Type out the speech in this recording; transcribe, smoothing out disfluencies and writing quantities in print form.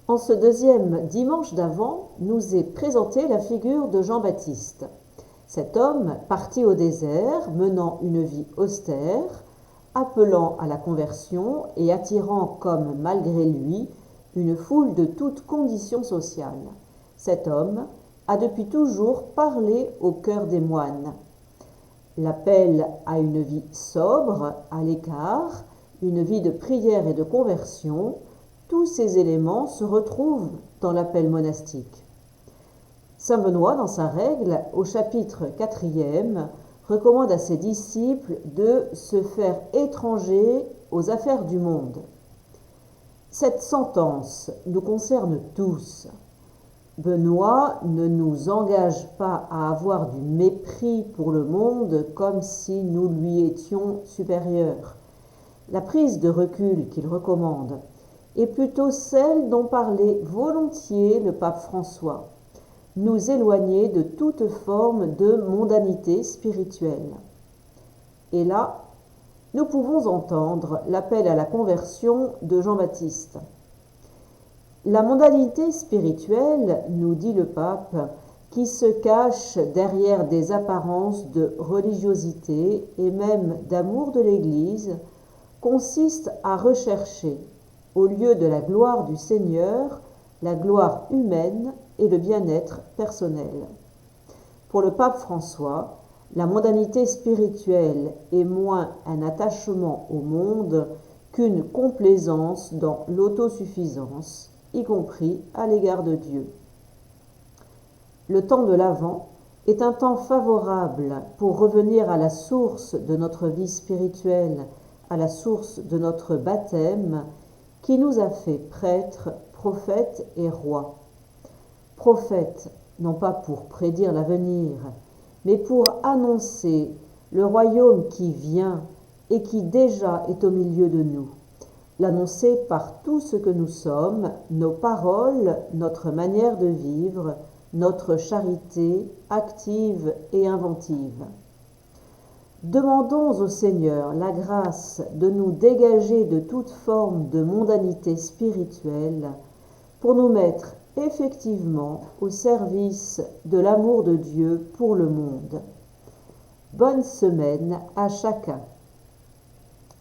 En ce deuxième dimanche d'Avent, nous est présentée la figure de Jean-Baptiste. Cet homme parti au désert, menant une vie austère, appelant à la conversion et attirant comme malgré lui une foule de toutes conditions sociales. Cet homme a depuis toujours parlé au cœur des moines. L'appel à une vie sobre, à l'écart, une vie de prière et de conversion, tous ces éléments se retrouvent dans l'appel monastique. Saint Benoît, dans sa règle, au chapitre 4e, recommande à ses disciples de se faire étrangers aux affaires du monde. Cette sentence nous concerne tous. Benoît ne nous engage pas à avoir du mépris pour le monde comme si nous lui étions supérieurs. La prise de recul qu'il recommande est plutôt celle dont parlait volontiers le pape François, nous éloigner de toute forme de mondanité spirituelle. Et là, nous pouvons entendre l'appel à la conversion de Jean-Baptiste. La mondanité spirituelle, nous dit le pape, qui se cache derrière des apparences de religiosité et même d'amour de l'Église, consiste à rechercher, au lieu de la gloire du Seigneur, la gloire humaine et le bien-être personnel. Pour le pape François, la mondanité spirituelle est moins un attachement au monde qu'une complaisance dans l'autosuffisance, y compris à l'égard de Dieu. Le temps de l'Avent est un temps favorable pour revenir à la source de notre vie spirituelle, à la source de notre baptême, qui nous a fait prêtres, prophètes et rois. Prophètes, non pas pour prédire l'avenir, mais pour annoncer le royaume qui vient et qui déjà est au milieu de nous. L'annoncer par tout ce que nous sommes, nos paroles, notre manière de vivre, notre charité active et inventive. Demandons au Seigneur la grâce de nous dégager de toute forme de mondanité spirituelle pour nous mettre effectivement au service de l'amour de Dieu pour le monde. Bonne semaine à chacun.